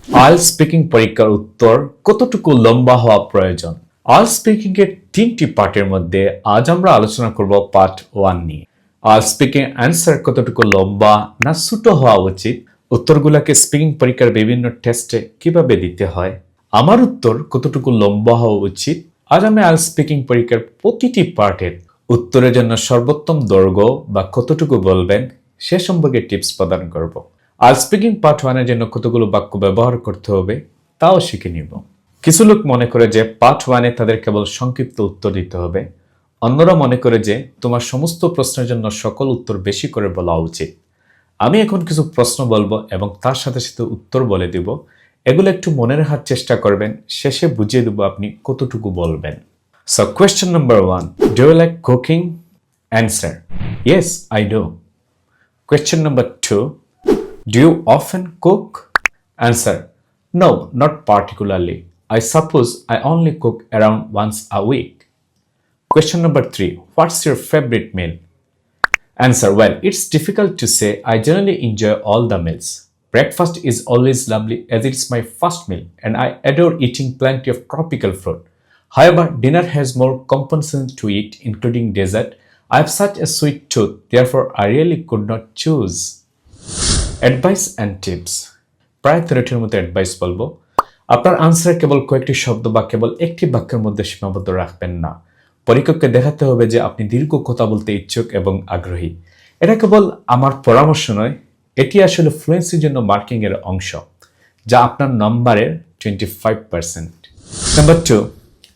IELTS speaking পরীক্ষার উত্তর কতটুকু লম্বা হওয়া প্রয়োজন? আইএলটিএস স্পিকিং এর 3টি পার্টের মধ্যে আজ আমরা আলোচনা করব পার্ট 1 নিয়ে। আইএলটিএস স্পিকিং অ্যান্সার কতটুকু লম্বা না ছোট হওয়া উচিত, উত্তরগুলোকে স্পিকিং পরীক্ষার বিভিন্ন টেস্টে কিভাবে দিতে হয়, আমার উত্তর কতটুকু লম্বা হওয়া উচিত। আজ আমি আইএলটিএস স্পিকিং পরীক্ষার প্রতিটি পার্টের উত্তরের জন্য সর্বোত্তম দৈর্ঘ্য বা কতটুকু বলবেন সে সম্পর্কে টিপস প্রদান করব। আইএলটিএস স্পিকিং পার্ট 1 এর জন্য কতগুলো বাক্য ব্যবহার করতে হবে তাও শিখে নিব। কিছু লোক মনে করে যে পার্ট 1 এ তাদের কেবল সংক্ষিপ্ত উত্তর দিতে হবে, অন্যরা মনে করে যে তোমার সমস্ত প্রশ্নের জন্য সকল উত্তর বেশি করে বলা উচিত। আমি এখন কিছু প্রশ্ন বলবো এবং তার সাথে সাথে উত্তর বলে দিব। এগুলো একটু মনে রাখার চেষ্টা করবেন, শেষে বুঝিয়ে দেবো আপনি কতটুকু বলবেন। So question number 1, do you like cooking? Answer, yes I do. Question number 2, do you often cook? Answer, no, not particularly. I suppose I only cook around once a week. Question number 3, what's your favorite meal? Answer, well, it's difficult to say. I generally enjoy all the meals. Breakfast is always lovely as it's my first meal and I adore eating plenty of tropical fruit. However, dinner has more components to it, including dessert. I have such a sweet tooth, therefore I really could not choose. Advice and tips, প্রায় 30টির মতো advice বলবো। আপনার answer কেবল কয়েকটি শব্দ বা কেবল একটি বাক্যের মধ্যে সীমাবদ্ধ রাখবেন না। পরীক্ষককে দেখাতে হবে যে আপনি দীর্ঘ কথা বলতে ইচ্ছুক এবং আগ্রহী। এটা কেবল আমার পরামর্শ নয়, এটি আসলে ফ্লুয়েন্সির জন্য মার্কিং এর অংশ, যা আপনার নম্বরের 25%। নাম্বার 2,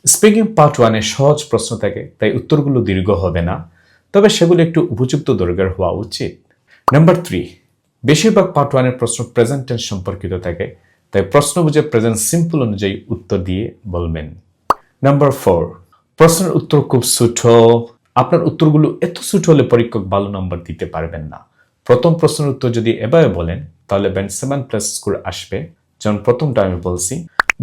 স্পিকিং পার্ট 1 এ সহজ প্রশ্ন থাকে, তাই উত্তরগুলো দীর্ঘ হবে না, তবে সেগুলো একটু উপযুক্ত দৈর্ঘ্যের হওয়া উচিত। নাম্বার 3, বেশিরভাগ পার্ট 1 এর প্রশ্ন প্রেজেন্ট টেন্স সম্পর্কিত থাকে, তাই প্রশ্ন বুঝে প্রেজেন্ট সিম্পল অনুযায়ী উত্তর দিয়ে বলবেন। নাম্বার 4, প্রশ্নের উত্তর খুব ছোট। আপনার উত্তরগুলো এত ছোট হলে পরীক্ষক ভালো নম্বর দিতে পারবেন না। প্রথম প্রশ্নের উত্তর যদি এভাবে বলেন তাহলে ব্যান্ড 7+ স্কোর আসবে। যেমন প্রথমটা আমি বলছি,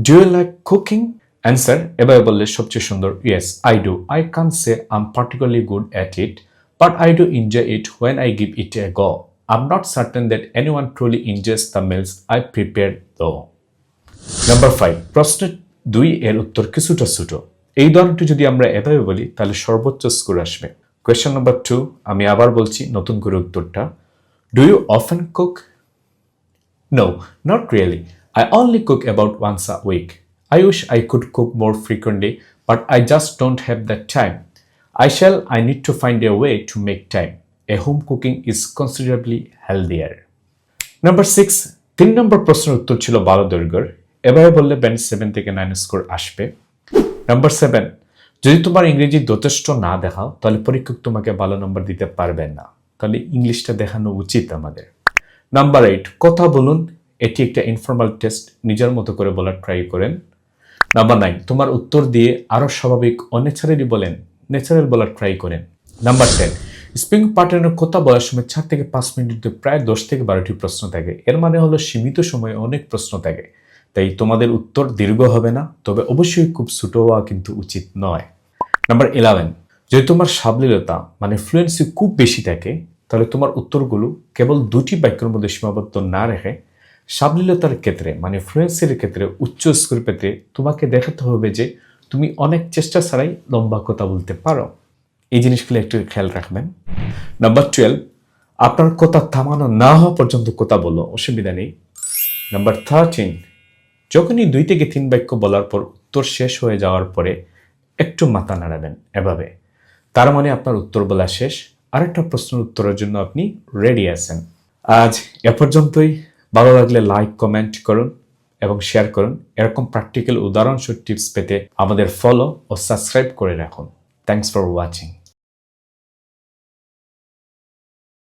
do you like cooking? Answer, এভাবে বললে সবচেয়ে সুন্দর, yes I do. I can't say I am particularly good at it, but I do enjoy it when I give it a go. I'm not certain that anyone truly enjoys the meals I prepare though. Number 5, প্রশ্নের 2 এর উত্তর কিছুটা ছোট। এই ধরনটি যদি আমরা এভাবে বলি তাহলে সর্বোচ্চ স্কোর আসবে। কোয়েশ্চেন নাম্বার 2, আমি আবার বলছি নতুন করে উত্তরটা, do you often cook? No, not really. I only cook about once a week. I wish I could cook more frequently, but I just don't have that time. I need to find a way to make time. A home cooking is considerably healthier. Number 6, 3 নম্বর প্রশ্নের উত্তর ছিল 12 দৈর্ঘ্যের। এভাবে বললে band 7 থেকে 9 score আসবে। Number 7, যদি তোমার ইংরেজি যথেষ্ট না দেখাও তাহলে পরীক্ষক তোমাকে ভালো নম্বর দিতে পারবেন না, তাহলে ইংলিশটা দেখানো উচিত আমাদের। নাম্বার 8, কথা বলুন, এটি একটা ইনফর্মাল টেস্ট, নিজের মতো করে বলার ট্রাই করেন। নাম্বার 9, তোমার উত্তর দিয়ে আরো স্বাভাবিক অন্যাচারালি বলেন, ন্যাচারাল বলার ট্রাই করেন। নাম্বার 10, স্পিকিং পার্টনারের কথা বলার সময় 4 থেকে 5 মিনিটে প্রায় 10 থেকে 12টি প্রশ্ন থাকে। এর মানে হলো সীমিত সময়ে অনেক প্রশ্ন থাকে, তাই তোমাদের উত্তর দীর্ঘ হবে না, তবে অবশ্যই খুব ছোট হওয়া কিন্তু উচিত নয়। নাম্বার 11, যদি তোমার সাবলীলতা মানে ফ্লুয়েন্সি খুব বেশি থাকে তাহলে তোমার উত্তরগুলো কেবল 2টি বাক্যের মধ্যে সীমাবদ্ধ না রেখে সাবলীলতার ক্ষেত্রে মানে ফ্লুয়েন্সির ক্ষেত্রে উচ্চ স্কোর পেতে তোমাকে দেখাতে হবে যে তুমি অনেক চেষ্টা ছাড়াই লম্বা কথা বলতে পারো। এই জিনিসগুলো একটু খেয়াল রাখবেন। নাম্বার 12, আপনার কথা থামানো না হওয়া পর্যন্ত কথা বলো, অসুবিধা নেই। নাম্বার 13, যখনই 2 থেকে 3 বাক্য বলার পর উত্তর শেষ হয়ে যাওয়ার পরে একটু মাথা নাড়াবেন এভাবে, তার মানে আপনার উত্তর বলা শেষ, আরেকটা প্রশ্নের উত্তরের জন্য আপনি রেডি আছেন। আজ এ পর্যন্তই। ভালো লাগলে লাইক, কমেন্ট করুন এবং শেয়ার করুন। এরকম প্র্যাকটিক্যাল উদাহরণসহ টিপস পেতে আমাদের ফলো ও সাবস্ক্রাইব করে রাখুন। Thanks for watching.